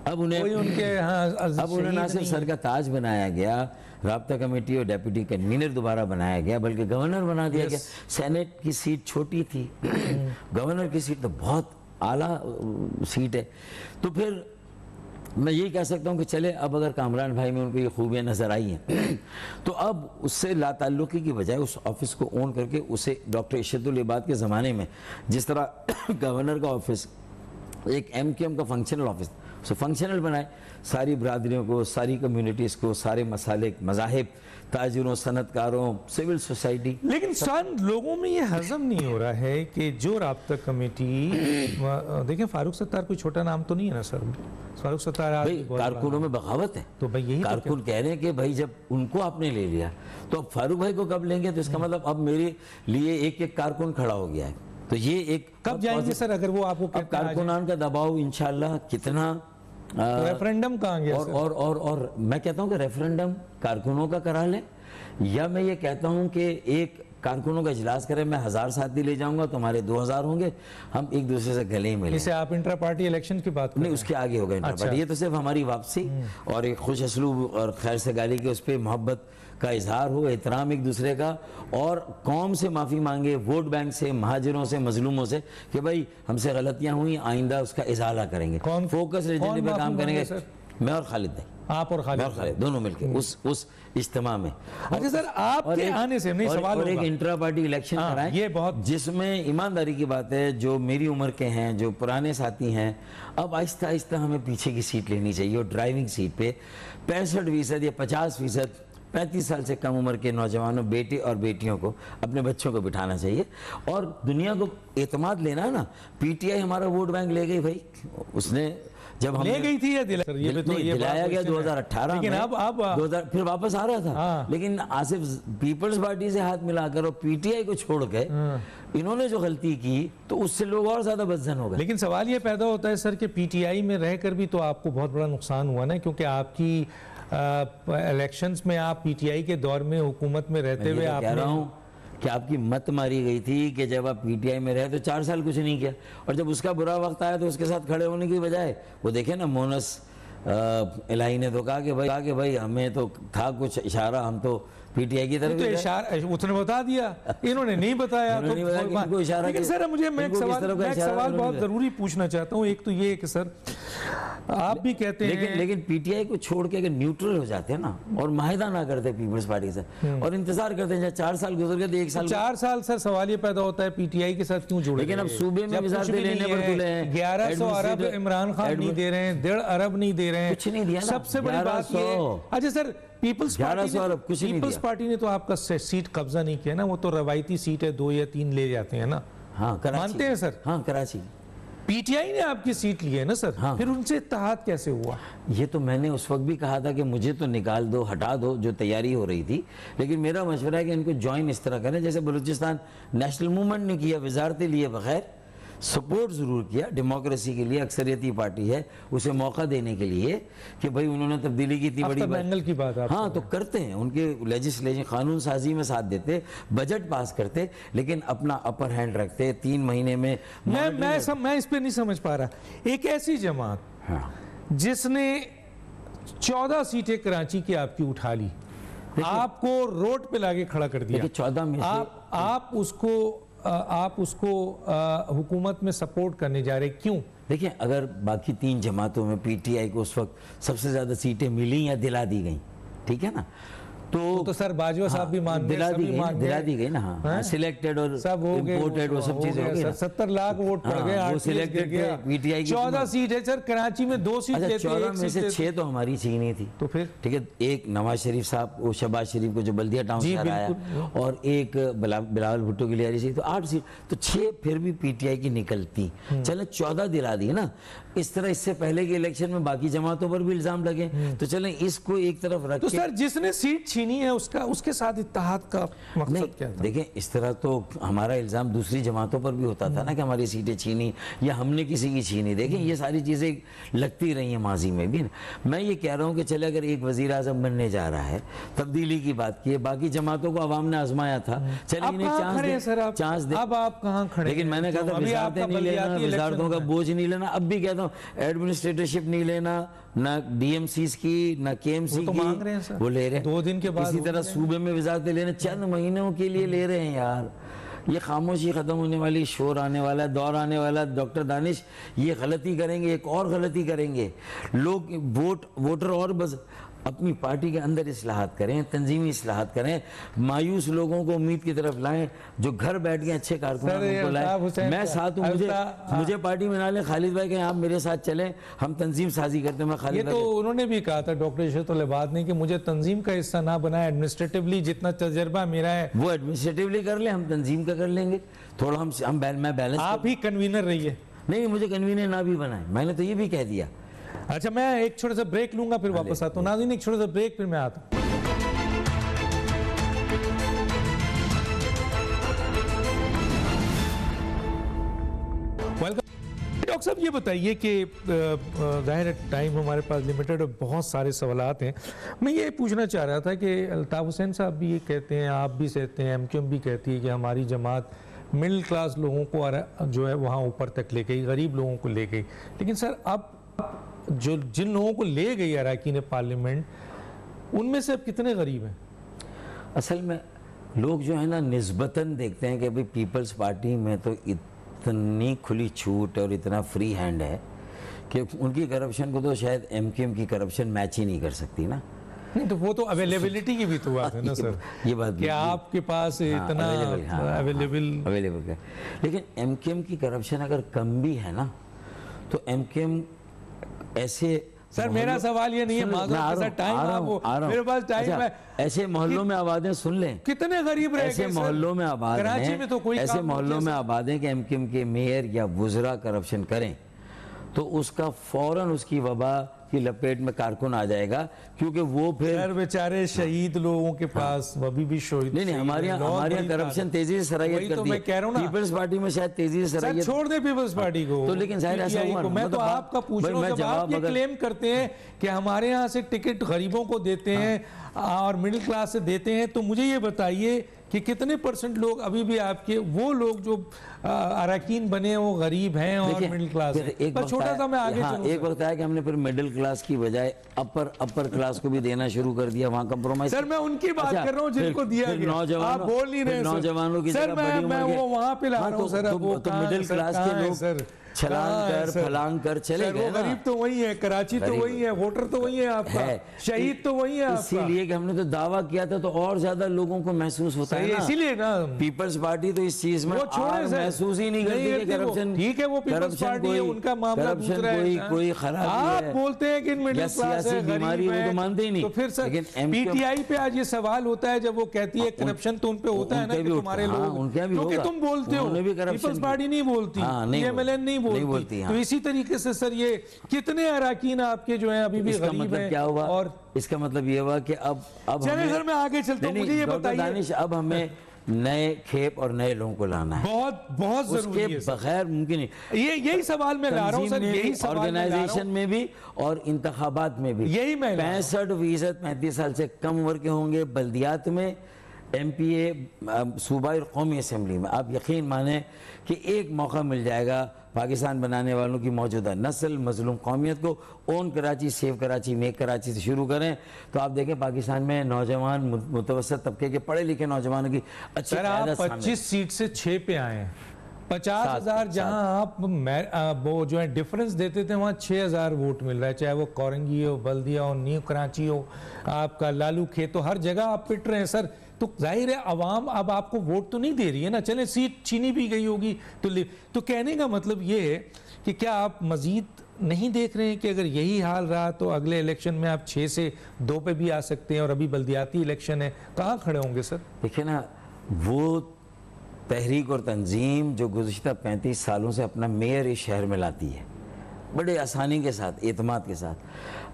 S2: अब उन्हें अब उन्हें ना सिर्फ सर का ताज बनाया गया, राब्ता कमेटी और डेप्यूटी कन्वीनर दोबारा बनाया गया, बल्कि गवर्नर बना दिया गया। सेनेट की सीट छोटी थी, गवर्नर की सीट तो बहुत आला सीट है। तो फिर मैं यही कह सकता हूँ कि चले, अब अगर कामरान भाई में उनको ये खूबियाँ नज़र आई हैं तो अब उससे लाताल्लुकी की बजाय उस ऑफिस को ओन करके उसे डॉक्टर इशरतुल इबाद के ज़माने में जिस तरह गवर्नर का ऑफिस एक MKM का फंक्शनल ऑफिस, उसे फंक्शनल बनाए, सारी बरादरियों को, सारी कम्युनिटीज़ को, सारे मसालिक, मज़ाहिब, ताजिरों, सनतकारों, सिविल सोसाइटी।
S1: लेकिन सन लोगों में ये हजम नहीं हो रहा है कि जो राब्ता कमेटी, देखें फारूक सत्तार कोई छोटा नाम तो नहीं है ना सर, फारूक सत्तार
S2: कारकुनों में बगावत है।
S1: तो भाई यही
S2: कारकुन कह रहे हैं कि भाई जब उनको आपने ले लिया तो अब फारूक भाई को कब लेंगे? तो इसका मतलब अब मेरे लिए एक कारकुन खड़ा हो गया है। तो ये एक
S1: कब जाएंगे सर अगर वो आपको?
S2: कारकुनान का दबाव इंशाल्लाह कितना,
S1: रेफरेंडम कहाँ गया?
S2: और मैं कहता हूं कि रेफरेंडम कारकुनों का करा लें, या मैं ये कहता हूं कि एक कारकुनों का इजलास करें, मैं 1000 साथी ले जाऊंगा, तुम्हारे 2000 होंगे, हम एक दूसरे से गले ही मिलेंगे।
S1: इसे आप इंट्रा पार्टी इलेक्शन की बात कर रहे
S2: नहीं, उसके आगे होगा इंटर पार्टी। ये तो सिर्फ हमारी वापसी और एक खुश असलूब और खैर से गाली के उस पर मोहब्बत का इजहार हो, एहतराम एक दूसरे का, और कौम से माफ़ी मांगे, वोट बैंक से, महाजरों से, मजलूमों से कि भाई हमसे गलतियां हुई, आइंदा उसका इजाला करेंगे, फोकस एजेंडे पे काम करेंगे। मैं और खालिद भाई,
S1: आप और खालिद
S2: दोनों मिलकर उस इज्तिमा में।
S1: अच्छा सर, आपके आने से नहीं सवाल
S2: और एक
S1: होगा।
S2: इंट्रा पार्टी इलेक्शन कराएं,
S1: ये बहुत
S2: जिसमें ईमानदारी की बात है, जो मेरी उम्र के हैं, जो पुराने साथी हैं, अब आहिस्ता आहिस्ता हमें पीछे की सीट लेनी चाहिए और ड्राइविंग सीट पे 65% या 50% 35 साल से कम उम्र के नौजवानों, बेटे और बेटियों को, अपने बच्चों को बिठाना चाहिए और दुनिया को एतमाद लेना है ना। पीटीआई हमारा वोट बैंक ले गई भाई, उसने जब हम
S1: ले गई थी या दिला, ये भी तो ये
S2: दिलाया गया 2018
S1: लेकिन
S2: में,
S1: अब
S2: 2000 फिर वापस आ रहा था।
S1: हाँ।
S2: लेकिन आसिफ पीपल्स पार्टी से हाथ मिलाकर और पीटीआई को छोड़ के इन्होंने जो गलती की तो उससे लोग और ज्यादा बदजन हो गए।
S1: लेकिन सवाल ये पैदा होता है सर कि पीटीआई में रहकर भी तो आपको बहुत बड़ा नुकसान हुआ ना, क्योंकि आपकी इलेक्शंस में आप पीटीआई के दौर में हुकूमत में रहते हुए
S2: कह रहा
S1: आपने
S2: हूं कि आपकी मत मारी गई थी कि जब आप पीटीआई में रहे तो 4 साल कुछ नहीं किया, और जब उसका बुरा वक्त आया तो उसके साथ खड़े होने की बजाय वो देखे ना, मोनस इलाही ने तो कहा कि भाई हमें तो था कुछ इशारा, हम तो पीटीआई की तरफ
S1: तो इशारा उसने बता दिया, इन्होंने नहीं बताया।
S2: इन्होंने नहीं बताया कि इनको इशारा
S1: लेकिन
S2: किया।
S1: सर मुझे मैं एक
S2: इनको किस तरफ का इशारा
S1: सवाल
S2: इन्होंने
S1: बहुत
S2: दिया।
S1: जरूरी पूछना चाहता हूँ। एक तो ये है कि सर आप भी कहते हैं
S2: लेकिन पीटीआई को छोड़ के अगर न्यूट्रल हो जाते हैं ना और माहिदा ना करते पीपल्स पार्टी से और इंतजार करते हैं, 4 साल गुजर गए तो 1 साल
S1: 4 साल सर सवाल ये पैदा होता है पीटीआई के साथ क्यों जुड़े।
S2: लेकिन अब सूबे में वजारतें लेने पर तुले हैं।
S1: 1100 अरब इमरान खान नहीं दे रहे हैं, 1.5 अरब नहीं दे रहे हैं,
S2: कुछ नहीं दिया ना।
S1: सबसे बड़ी बात ये।
S2: 1100
S1: अच्छा सर, पीपल्स
S2: 1100 अरब कुछ नहीं दिया।
S1: पार्टी ने तो आपका सीट कब्जा नहीं किया ना, वो तो रवायती सीट है, 2 या 3 ले जाते हैं ना।
S2: हाँ, कराची
S1: मानते हैं सर?
S2: हाँ, कराची।
S1: पीटीआई ने आपकी सीट ली है ना सर।
S2: हाँ।
S1: फिर उनसे इत्तेहाद कैसे हुआ?
S2: ये तो मैंने उस वक्त भी कहा था कि मुझे तो निकाल दो, हटा दो, जो तैयारी हो रही थी, लेकिन मेरा मशवरा है कि इनको ज्वाइन इस तरह करें जैसे बलूचिस्तान नेशनल मूवमेंट ने किया, वजारतें लिए बगैर सपोर्ट ज़रूर किया डेमोक्रेसी के लिए, अक्सरियती पार्टी है, उसे मौका देने के लिए कि भाई उन्होंने तब्दीली की थी, बड़ी
S1: एंगल की बात आप
S2: हाँ तो करते हैं, उनके लेजिस्लेशन कानून साजी में साथ देते, बजट पास करते, लेकिन अपना अपर हैंड रखते। 3 महीने में
S1: मैं इस पे नहीं समझ पा रहा। एक ऐसी जमात
S2: हाँ
S1: जिसने 14 सीटें कराची की आपकी उठा ली, आपको रोड पे लाके खड़ा कर दिया,
S2: 14 में
S1: आप उसको हुकूमत में सपोर्ट करने जा रहे, क्यों?
S2: देखिए, अगर बाकी 3 जमातों में पीटीआई को उस वक्त सबसे ज्यादा सीटें मिली या दिला दी गई, ठीक है ना,
S1: तो सर बाजवा साहब भी मान
S2: दिला दी गई ना। हाँ, सिलेक्टेड और
S1: सब हो गए,
S2: इम्पोर्टेड वो सब चीजें हो गई।
S1: 70 लाख वोट पड़ गए,
S2: वो सिलेक्टेड थे पीटीआई की
S1: 14 सीट है सर, कराची में 2 सीट
S2: अच्छा, 14 में से 6 तो हमारी छीनी थी।
S1: तो फिर
S2: ठीक है, एक नवाज शरीफ साहब, वो शहबाज शरीफ को जो बल्दिया टाउन से आया, और एक बिलावल भुट्टो की लियारी से, तो 8 सीट, तो 6 फिर भी पीटीआई की निकलती। चले 14 दिला दी ना। इस तरह इससे पहले के इलेक्शन में बाकी जमातों पर भी इल्जाम लगे, तो चले इसको एक तरफ रख
S1: तो सर जिसने सीट छीनी है उसके साथ इत्तेहाद का मकसद क्या था?
S2: देखिए, इस तरह तो हमारा इल्जाम दूसरी जमातों पर भी होता था ना कि हमारी सीटें छीनी या हमने किसी की छीनी। देखिए, ये सारी चीजें लगती रही हैं माजी में भी। मैं ये कह रहा हूँ कि चले अगर एक वजीर आजम बनने जा रहा है, तब्दीली की बात की है, बाकी जमातों को अवाम ने आजमाया था, चले इन्हें चांस दे।
S1: अब आप कहाँ खड़े?
S2: लेकिन मैंने कहा था वजारतें नहीं लेना, वजारतों का बोझ नहीं लेना। अब भी कहता हूँ एडमिनिस्ट्रेटरशिप नहीं लेना, ना डीएमसीज की, ना केएमसी
S1: तो
S2: की,
S1: मांग रहे हैं सर।
S2: वो ले रहे हैं
S1: 2 दिन के बाद।
S2: इसी तरह सूबे में वजारतें लेने चंद महीनों के लिए ले रहे हैं यार। ये खामोशी खत्म होने वाली, शोर आने वाला, दौर आने वाला। डॉक्टर दानिश ये गलती करेंगे, एक और गलती करेंगे, लोग वोटर और बस अपनी पार्टी के अंदर इस्लाहात करें, तंजीमी इस्लाहात करें, मायूस लोगों को उम्मीद की तरफ लाएं, जो घर बैठ गए अच्छे कारकुनों को लाएं। मैं साथ हूँ, मुझे पार्टी में ना लें। खालिद भाई कहें आप मेरे साथ चलें, हम तंजीम साजी करते हैं। मैं खालिद
S1: भाई, ये तो उन्होंने भी कहा था डॉक्टर इशरतुल इबाद ने कि मुझे तंजीम का हिस्सा ना बनाए, एडमिनिस्ट्रेटिवली जितना तजर्बा मेरा है
S2: वो एडमिनिस्ट्रेटिवली कर ले, हम तंजीम का कर लेंगे। थोड़ा मैं बैलेंस।
S1: आप ही कन्वीनर रहिए।
S2: नहीं, मुझे कन्वीनर ना भी बनाए, मैंने तो ये भी कह दिया।
S1: अच्छा, मैं एक छोटा सा ब्रेक लूंगा, फिर वापस आता हूँ। नाज़रीन, एक छोटा सा ब्रेक, फिर मैं आता हूँ। डॉक्टर साहब ये बताइए कि ज़ाहिर है टाइम हमारे पास लिमिटेड और बहुत सारे सवालात हैं। मैं ये पूछना चाह रहा था कि अल्ताफ़ हुसैन साहब भी ये कहते हैं, आप भी कहते हैं, एमक्यूएम भी कहती है कि हमारी जमात मिडिल क्लास लोगों को जो है वहाँ ऊपर तक ले गई, गरीब लोगों को ले गई। लेकिन सर अब जो जिन लोगों को ले गई अरकान पार्लियामेंट, उनमें से अब कितने गरीब हैं?
S2: असल में लोग जो है ना निस्बतन देखते हैं कि भाई पीपल्स पार्टी में तो इतनी खुली छूट और इतना फ्री हैंड है कि उनकी करप्शन को तो शायद एमक्यूएम की करप्शन मैच ही नहीं कर सकती ना।
S1: नहीं तो वो तो अवेलेबिलिटी की भी तो बात है ना सर,
S2: ये बात
S1: कि आपके पास इतना अवेलेबल
S2: है। लेकिन एमक्यूएम की करप्शन अगर कम भी है ना तो एमक्यूएम ऐसे
S1: सर मेरा सवाल ये नहीं है, मेरे पास टाइम है।
S2: ऐसे मोहल्लों में आबाद हैं, सुन लें
S1: कितने गरीब रह गए
S2: ऐसे मोहल्लों में आबाद हैं,
S1: कराची में तो कोई
S2: ऐसे मोहल्लों में आबाद हैं कि एमक्यूएम के मेयर या वुज़रा करप्शन करें तो उसका फौरन उसकी वबा की लपेट में कारकुन आ जाएगा, क्योंकि वो फिर
S1: बेचारे शहीद लोगों के पास अभी भी शहीद
S2: नहीं हमारे यहाँ करप्शन तेजी से सरायत करती है। पीपल्स पार्टी में शायद तेजी से सरायत
S1: छोड़ दे पीपल्स पार्टी को
S2: तो, लेकिन शायद ऐसा हुआ।
S1: मैं तो आपका पूछ रहा हूं, जब आप ये क्लेम करते हैं कि हमारे यहाँ से टिकट गरीबों को देते हैं और मिडिल क्लास से देते हैं, तो मुझे ये बताइए कि कितने परसेंट लोग अभी भी आपके वो लोग जो अरकान बने वो गरीब हैं और मिडिल क्लास हैं? पर छोटा सा मैं आगे चलूं।
S2: एक वक्त आया कि हमने फिर मिडिल क्लास की बजाय अपर क्लास को भी देना शुरू कर दिया, वहाँ कंप्रोमाइज।
S1: सर मैं उनकी बात कर रहा हूँ जिनको दिया गया, आप बोल नहीं रहे
S2: नौजवानों की
S1: सर, मैं वो वहाँ पे ला रहा हूँ सर।
S2: तो मिडिल क्लास के लोग फलांग कर चले गए।
S1: गरीब तो वही है, कराची तो वही है, वोटर तो वही है आपका, शहीद तो वही है।
S2: इसीलिए कि हमने तो दावा किया था तो और ज्यादा लोगों को महसूस होता है ना,
S1: इसीलिए ना
S2: पीपल्स पार्टी तो इस चीज में महसूस ही नहीं करती कि करप्शन,
S1: ठीक है वो पीपल्स पार्टी है, उनका मामला दूसरा है,
S2: कोई खराब
S1: आप बोलते हैं कि मिडिल क्लास है,
S2: बीमारी वो तो मानते ही नहीं।
S1: तो फिर सर पीटीआई पे आज ये सवाल होता है जब वो कहती है करप्शन तो उनपे होता है ना कि तुम्हारे लोग, क्योंकि तुम बोलते हो, पीपल्स पार्टी नहीं बोलती, एमएलएन नहीं बोलती। तो इसी तरीके से सर ये कितने अरकान आपके जो हैं अभी भी गरीब हैं?
S2: क्या हुआ? और इसका मतलब ये हुआ कि अब
S1: चलिए सर मैं आगे चलता हूं, मुझे ये बताइए
S2: दानिश, अब हमें नए खेप और नए लोगों को लाना है,
S1: बहुत जरूरी है,
S2: बगैर मुमकिन नहीं।
S1: यही सवाल मैं ला रहा हूं सर, यही सवाल
S2: ऑर्गेनाइजेशन में भी और इंतखाबात में भी
S1: यही मैं
S2: 65% 35 साल से कम उम्र के होंगे बल्दियात में, MPA सूबाई और कौमी असम्बली में। आप यकीन माने कि एक मौका मिल जाएगा पाकिस्तान बनाने वालों की मौजूदा नस्ल मजलूम कौमियत को own Karachi, save Karachi, make Karachi से शुरू करें तो आप देखें पाकिस्तान में नौजवान मुतवसत तबके के पढ़े लिखे नौजवानों की अच्छी
S1: 25 सीट से 6 पे आए हैं। 50,000 जहां आप वो जो है डिफरेंस देते थे वहां 6,000 वोट मिल रहा है, चाहे वो कोरंगी हो, बल्दिया हो, न्यू कराची हो, आपका लालू खेत हो, हर जगह आप पिट रहे हैं सर। तो जाहिर है अवाम अब आपको वोट तो नहीं दे रही है ना, चले सीट छीनी भी गई होगी तो कहने का मतलब ये है कि क्या आप मजीद नहीं देख रहे हैं कि अगर यही हाल रहा तो अगले इलेक्शन में आप 6 से 2 पे भी आ सकते हैं और अभी बल्दियाती इलेक्शन है, कहाँ खड़े होंगे सर?
S2: देखिए ना, वो तहरीक और तंजीम जो गुज़िश्ता 35 सालों से अपना मेयर इस शहर में लाती है बड़े आसानी के साथ, एतमाद के साथ,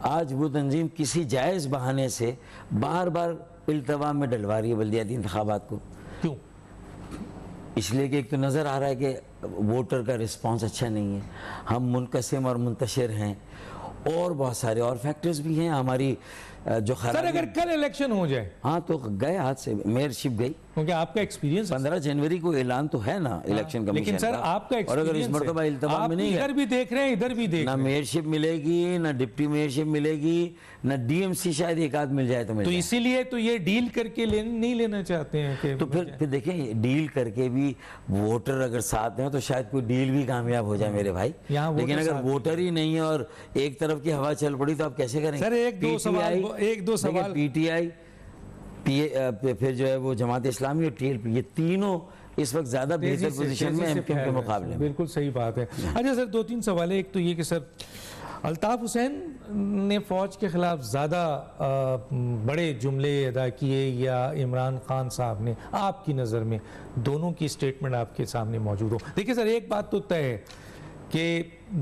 S2: आज वो तंजीम किसी जायज़ बहाने से बार बार इल्तवा में डलवा रही है बल्दियाती इंतखाबात को।
S1: क्यों?
S2: इसलिए कि एक तो नज़र आ रहा है कि वोटर का रिस्पांस अच्छा नहीं है, हम मुनकसिम और मुंतशिर हैं, और बहुत सारे और फैक्टर्स भी हैं हमारी जो
S1: सर अगर कल इलेक्शन हो जाए,
S2: हाँ तो गए हाथ से, मेयरशिप गई,
S1: क्योंकि आपका एक्सपीरियंस
S2: 15 जनवरी को ऐलान तो है ना इलेक्शन कमीशन,
S1: लेकिन सर आपका एक्सपीरियंस,
S2: और अगर इस मरतबा इल्तवा में नहीं है,
S1: इधर भी देख रहे हैं इधर भी देख,
S2: ना मेयरशिप मिलेगी, ना डिप्टी मेयरशिप मिलेगी, ना DMC शायद एक आध मिल जाए तो मिल जाए।
S1: इसीलिए तो ये डील करके नहीं लेना चाहते हैं कि
S2: तो फिर देखें डील करके भी वोटर अगर साथ हैं तो शायद कोई डील भी कामयाब हो जाए मेरे भाई, लेकिन अगर वोटर ही नहीं है और एक तरफ की हवा चल पड़ी तो आप कैसे करेंगे?
S1: सर एक दो सवाल
S2: PTI फिर जो है वो जमात इस्लामी और TLP, ये तीनों इस वक्त ज्यादा बेहतर पोजीशन में MKM के मुकाबले में।
S1: बिल्कुल सही बात है। अच्छा सर 2-3 सवाल है। एक तो ये कि सर अल्ताफ हुसैन ने फौज के खिलाफ ज़्यादा बड़े जुमले अदा किए या इमरान खान साहब ने, आपकी नज़र में दोनों की स्टेटमेंट आपके सामने मौजूद हो? देखिए सर एक बात तो तय है कि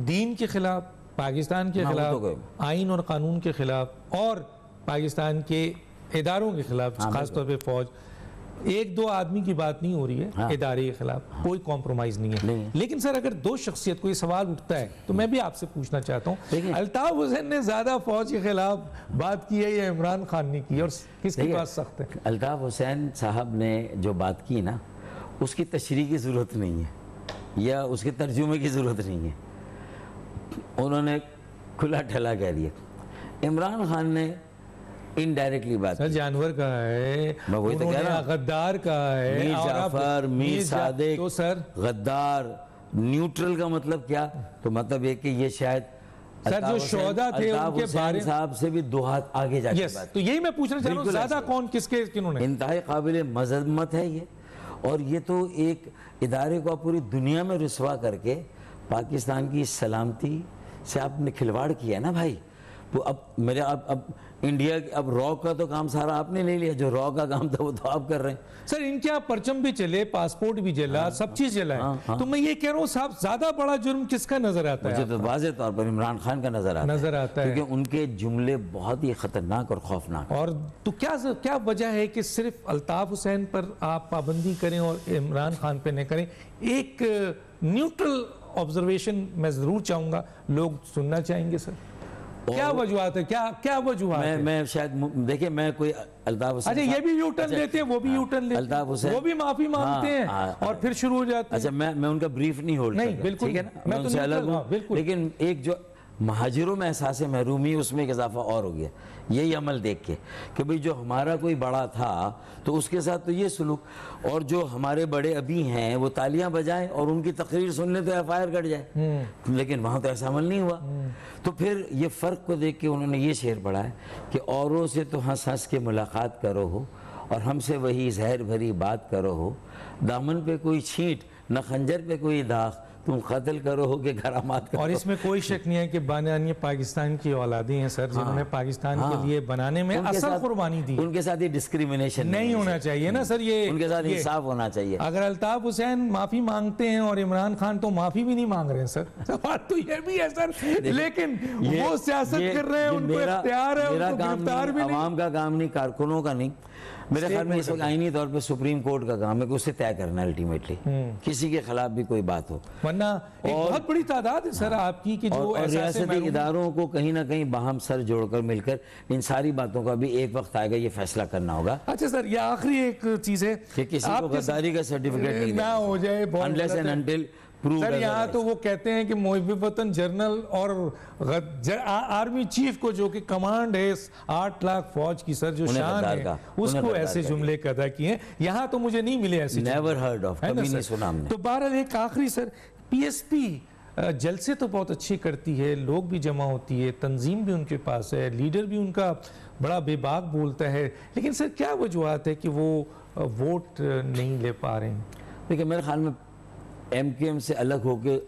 S1: दीन के खिलाफ, पाकिस्तान के खिलाफ, आइन और कानून के खिलाफ और पाकिस्तान के इदारों के खिलाफ, खासतौर पे फौज, एक दो आदमी की बात नहीं हो रही है,
S2: हाँ।
S1: इदारे के खिलाफ कोई कॉम्प्रोमाइज नहीं है।
S2: नहीं है।
S1: लेकिन सर अगर दो शख्सियत को ये सवाल उठता है तो मैं भी आपसे पूछना चाहता हूँ,
S2: देखिए।
S1: अल्ताफ हुसैन ने ज्यादा फौज के खिलाफ बात की है या इमरान खान ने की, और किसकी
S2: देखिए,
S1: बात सख्त है?
S2: अल्ताफ हुसैन साहब ने जो बात की ना, उसकी तशरीह की ज़रूरत नहीं है या उसके तर्जुमे की ज़रूरत नहीं है, उन्होंने खुला ठला कह दिया। इमरान खान ने इनडायरेक्टली बात
S1: सर
S2: की।
S1: जानवर कहा है,
S2: मैं वही तो कह
S1: उन्होंने
S2: रहा हूं।
S1: गद्दार कहा है,
S2: मीर
S1: और अब
S2: जाफर, मीर
S1: जा-
S2: सादिक,
S1: तो सर
S2: गद्दार, न्यूट्रल का मतलब क्या? तो मतलब ये कि ये शायद
S1: सर
S2: अल्ताफ
S1: जो
S2: हुसैन-
S1: शोहदा थे
S2: अल्ताफ
S1: उनके
S2: हुसैन
S1: बारे
S2: साहब से भी दो हाथ आगे जाके
S1: यस,
S2: बात
S1: तो यही मैं पूछना चाह रहा हूँ,
S2: बिल्कुल
S1: ज्यादा
S2: ऐसे।
S1: कौन किसके किन्होंने?
S2: इंतहाई काबिल मजम्मत है ये, और ये तो एक इदारे को पूरी दुनिया में रुसवा करके पाकिस्तान की सलामती से आपने खिलवाड़ किया ना भाई। तो अब मेरे अब इंडिया अब रॉ का तो काम सारा आपने ले लिया, जो रॉ का काम था वो तो आप कर रहे हैं।
S1: सर इनके यहाँ परचम भी चले, पासपोर्ट भी जला, सब चीज जला है, तो मैं ये कह रहा हूँ साहब ज्यादा बड़ा जुर्म किसका नजर आता
S2: मुझे
S1: है?
S2: तो वाज़ेह तौर पर इमरान खान का नजर आता
S1: नजर आता है।
S2: क्योंकि उनके जुमले बहुत ही खतरनाक और खौफनाक।
S1: और तो क्या वजह है कि सिर्फ अल्ताफ हुसैन पर आप पाबंदी करें और इमरान खान पे न करें? एक न्यूट्रल ऑब्जर्वेशन मैं जरूर चाहूंगा, लोग सुनना चाहेंगे सर। क्या वजूहत है, क्या वजूहत है?
S2: मैं शायद देखिए, मैं कोई अल्ताफ हुसैन
S1: अच्छा, ये भी यू टर्न
S2: अच्छा,
S1: लेते हैं, वो भी यू टर्न लेते
S2: अल्ताफ
S1: हैं,
S2: हुसैन-
S1: वो भी माफी मांगते
S2: हाँ,
S1: हैं
S2: हाँ,
S1: और फिर शुरू हो जाते हैं।
S2: अच्छा, मैं उनका ब्रीफ नहीं होल्ड
S1: नहीं,
S2: कर रहा,
S1: बिल्कुल
S2: ठीक है ना,
S1: नहीं।
S2: मैं
S1: मैं तो
S2: उनसे अलग
S1: न्यूट्रल,
S2: हूँ,
S1: हाँ, बिल्कुल।
S2: लेकिन एक जो महाजिरों में एहसास महरूमी, उसमें एक इजाफा और हो गया यही अमल देख के कि भाई जो हमारा कोई बड़ा था तो उसके साथ तो ये सलूक, और जो हमारे बड़े अभी हैं वो तालियां बजाएं और उनकी तकरीर सुन ले तो एफआईआर कट जाए, लेकिन वहाँ तो ऐसा अमल नहीं हुआ। तो फिर ये फ़र्क को देख के उन्होंने ये शेर पढ़ा है कि औरों से तो हंस हंस के मुलाकात करो हो और हमसे वही जहर भरी बात करो हो, दामन पे कोई छींट न खंजर पे कोई दाग, तुम कत्ल करो हो कि घरामात करो।
S1: और इसमें कोई शक नहीं है कि बानियानी पाकिस्तान की औलादी हैं सर, जिन्होंने पाकिस्तान के लिए बनाने में
S2: उनके
S1: असल
S2: साथ-
S1: कुर्बानी दी।
S2: उनके साथ ये डिस्क्रिमिनेशन
S1: नहीं होना चाहिए ना सर, ये
S2: उनके साथ
S1: ये-
S2: इंसाफ होना चाहिए।
S1: अगर अल्ताफ हुसैन माफी मांगते हैं और इमरान खान तो माफी भी नहीं मांग रहे हैं सर, बात तो ये भी है सर, लेकिन वो सियासत कर रहे हैं, उनको इख्तियार है,
S2: मेरा
S1: उनको
S2: काम
S1: गिरफ्तार भी
S2: नहीं,
S1: नहीं।
S2: आवाम का काम नहीं, कारकुनों का नहीं। मेरे ख्याल में इस वक्त आईनी तौर पे सुप्रीम कोर्ट का काम है कि उसे तय करना है अल्टीमेटली, किसी के खिलाफ भी कोई बात हो।
S1: वरना एक बहुत बड़ी तादाद है सर आपकी कि जो
S2: और
S1: एहसास
S2: रियासती
S1: महरूमी-
S2: इदारों को कहीं ना कहीं बाहम सर जोड़कर मिलकर इन सारी बातों का भी एक वक्त आएगा, ये फैसला करना होगा
S1: अच्छा सर, ये आखिरी एक चीज है
S2: कि किसी को
S1: आपके-
S2: गद्दारी का सर्टिफिकेट नहीं
S1: ना हो जाए, बहुत
S2: अनलेस
S1: गलत
S2: एंड
S1: है।
S2: अनटिल प्रूव्ड
S1: सर यहाँ तो वो कहते हैं कि मुहिब वतन जनरल और आर्मी चीफ को जो कि कमांड है 8 लाख फौज की सर, जो
S2: उन्हें
S1: शान
S2: गद्दार
S1: है,
S2: का, उन्हें
S1: उसको
S2: गद्दार
S1: ऐसे
S2: का
S1: जुमले अदा किए हैं। यहाँ तो मुझे नहीं मिले ऐसे
S2: नेवर हर्ड ऑफ,
S1: है ना
S2: कभी
S1: सर?
S2: नहीं सुना हमने।
S1: तो बहरहाल एक आखिरी सर, पीएसपी जलसे तो बहुत अच्छी करती है, लोग भी जमा होती है, तंजीम भी उनके पास है, लीडर भी उनका बड़ा बेबाक बोलता है, लेकिन सर क्या वजूहत है कि वो वोट नहीं ले पा रहे हैं?
S2: देखिए, मेरे ख्याल में एमकेएम से अलग होके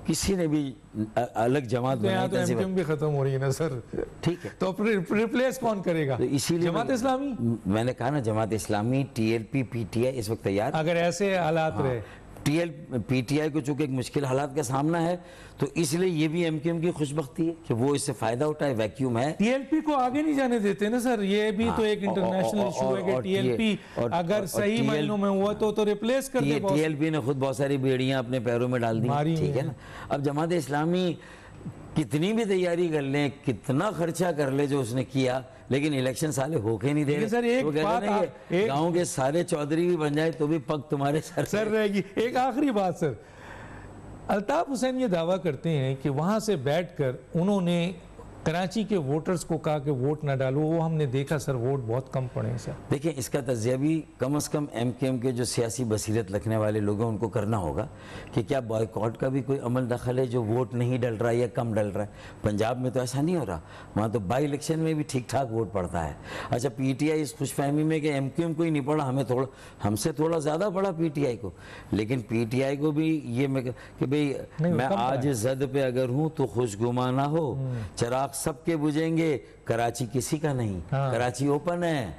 S2: किसी ने भी अलग जमात
S1: तो यहाँ
S2: बनाई
S1: तो
S2: तंजीम-
S1: एमकेएम भी खत्म हो रही है ना सर,
S2: ठीक है,
S1: तो रिप्लेस कौन करेगा?
S2: तो इसीलिए
S1: जमात इस्लामी?
S2: मैंने कहा ना, जमात इस्लामी, टीएलपी, पीटीआई इस वक्त तैयार।
S1: अगर ऐसे हालात रहे,
S2: पीटीआई को चूंकि एक मुश्किल हालात का सामना है, तो इसलिए ये भी एमकेएम की खुशबख्ती है कि वो इससे फायदा उठाए, वैक्यूम है।
S1: टीएलपी को आगे नहीं जाने देते ना सर, ये भी तो एक इंटरनेशनल इशू है कि टीएलपी अगर सही मायनों में हुआ तो रिप्लेस कर दे।
S2: टीएलपी ने खुद बहुत सारी बेड़ियां अपने पैरों में डाल दी,
S1: मारी
S2: ठीक है ना। अब जमात इस्लामी कितनी भी तैयारी कर ले, कितना खर्चा कर ले जो उसने किया, लेकिन इलेक्शन साले होके नहीं दे
S1: लेकिन सर, एक
S2: वो कहते
S1: बात
S2: ना,
S1: आप-
S2: ये
S1: एक-
S2: गांव के सारे चौधरी भी बन जाए तो भी पग तुम्हारे सर
S1: सर रहेगी। एक आखिरी बात सर, अल्ताफ हुसैन ये दावा करते हैं कि वहां से बैठकर उन्होंने कराची के वोटर्स को कहा कि वोट ना डालो, वो हमने देखा सर, वोट बहुत कम पड़े हैं सर।
S2: देखिए, इसका तजिया भी कम से कम एमकेएम के जो सियासी बसीरत रखने वाले लोग हैं उनको करना होगा कि क्या बॉयकॉट का भी कोई अमल दखल है जो वोट नहीं डल रहा है या कम डल रहा है। पंजाब में तो ऐसा नहीं हो रहा, वहाँ तो बाई इलेक्शन में भी ठीक ठाक वोट पड़ता है। अच्छा, पीटीआई इस खुशफहमी में कि एमकेएम को ही नहीं पड़ा, हमसे थोड़ा ज़्यादा पड़ा पीटीआई को, लेकिन पीटीआई को भी ये कि भाई मैं आज जद पे अगर हूँ तो खुशगुमा ना हो, चराग सबके बुझेंगे, कराची किसी का नहीं, कराची ओपन है,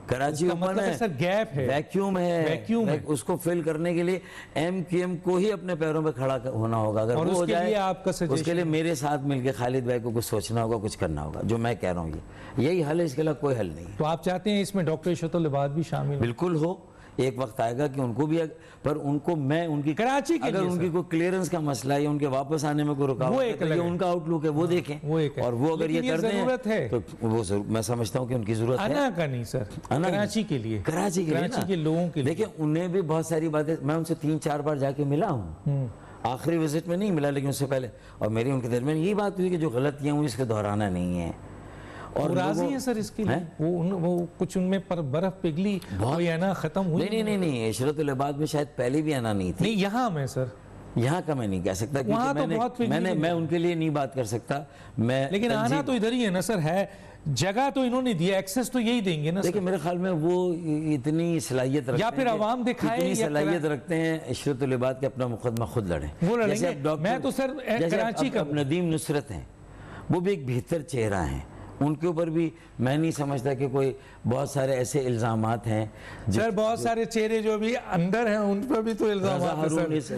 S2: कराची
S1: इसका
S2: ओपन
S1: मतलब
S2: है,
S1: सर गैप है,
S2: वैक्यूम है,
S1: वैक्यूम है।
S2: उसको फिल करने के लिए MQM को ही अपने पैरों पे खड़ा होना होगा। अगर
S1: और
S2: वो हो
S1: उसके
S2: जाए
S1: लिए आपका
S2: उसके
S1: सजेशन
S2: लिए मेरे साथ मिलकर खालिद भाई को कुछ सोचना होगा, कुछ करना होगा, जो मैं कह रहा हूँ यही हल है, इसके अलावा कोई हल नहीं है।
S1: तो आप चाहते हैं इसमें डॉक्टर इशरतुल इबाद भी शामिल हो?
S2: बिल्कुल हो, एक वक्त आएगा कि उनको भी, पर उनको मैं उनकी
S1: कराची के
S2: अगर
S1: लिए
S2: उनकी कोई क्लियरेंस का मसला है या उनके वापस आने में कोई
S1: वो
S2: रुकावट है
S1: एक
S2: तो ये
S1: अलग है।
S2: उनका आउटलुक है, वो देखें।
S1: वो एक है।
S2: और वो अगर ये
S1: लेकिन ये
S2: कर दें
S1: जरूरत है।
S2: तो वो मैं समझता हूँ कि उनकी जरूरत है।
S1: अना का नहीं सर,
S2: अना
S1: कराची के लिए,
S2: कराची के लिए
S1: कराची
S2: ना।
S1: के लोगों के लिए।
S2: देखिए उन्हें भी बहुत सारी बातें, मैं उनसे 3-4 बार जाके मिला हूँ, आखिरी विजिट में नहीं मिला लेकिन उससे पहले, और मेरी उनके दरमियान यही बात हुई कि जो गलतियां हुई इसको दोहराना नहीं है। और
S1: वो राजी
S2: लोगों-
S1: हैं सर इसके लिए? वो कुछ उनमें पर बर्फ पिघली, वो या ना खत्म हुई?
S2: नहीं, इशरतुल इबाद में शायद पहले भी आना नहीं थी।
S1: नहीं, यहाँ में सर,
S2: यहाँ का मैं नहीं कह सकता
S1: वहाँ तो बहुत
S2: क्योंकि मैं उनके लिए नहीं बात कर सकता। मैं
S1: लेकिन आना तो इधर ही है ना सर, है जगह तो इन्होंने दिया, एक्सेस तो यही देंगे ना सर।
S2: देखिए मेरे ख्याल में वो इतनी सलाहियत रखते
S1: या फिर
S2: हैं कि
S1: अवाम दिखाए
S2: इतनी
S1: या
S2: सलाहियत रखते हैं इशरतुल इबाद के अपना मुकदमा खुद लड़ें।
S1: वो लड़ेंगे।
S2: जैसे अब डॉक्टर-
S1: मैं तो सर
S2: जैसे
S1: कराची का
S2: अब नदीम नुसरत हैं, वो भी एक बेहतर चेहरा हैं, उनके ऊपर भी मैं नहीं समझता कि कोई बहुत सारे ऐसे इल्ज़ामात हैं।
S1: सर बहुत सारे चेहरे जो भी अंदर हैं उन पर भी तो इल्जाम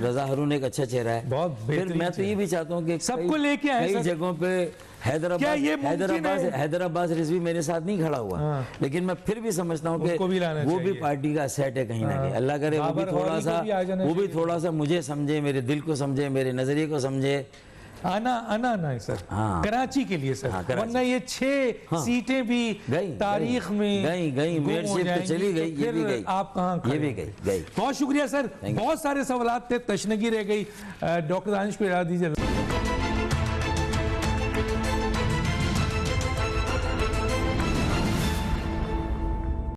S2: रजा हारून एक अच्छा चेहरा है।
S1: बहुत
S2: फिर
S1: बेहतरीन
S2: मैं तो ये भी चाहता हूँ कि
S1: सबको लेके आए
S2: कई
S1: सर।
S2: जगहों पे
S1: क्या ये मुमकिन है?
S2: हैदराबाद रिजवी मेरे साथ नहीं खड़ा हुआ,
S1: हाँ।
S2: लेकिन मैं फिर भी समझता हूँ कि
S1: उसको भी लाना
S2: वो भी
S1: चाहिए।
S2: पार्टी का सेट है कहीं ना कहीं।
S1: हाँ।
S2: अल्लाह करे वो भी
S1: बाबर
S2: थोड़ा
S1: गौरी
S2: सा
S1: को भी आ जाना
S2: मुझे समझे, मेरे दिल को समझे, मेरे नजरिए को समझे।
S1: आना है सर।
S2: हाँ।
S1: कराची के लिए सर।
S2: हाँ, कराची।
S1: वरना ये 6 सीटें भी तारीख में
S2: गई
S1: गुम हो
S2: मेयरशिप तो
S1: जाएंगी,
S2: चली गई,
S1: तो
S2: ये भी
S1: फिर
S2: गई,
S1: आप कहाँ
S2: ये
S1: खड़े
S2: भी
S1: हैं?
S2: गई।
S1: बहुत शुक्रिया सर, बहुत सारे सवालात थे, तशनगी रह गई। डॉक्टर दानिश को इजाज़त दीजिए।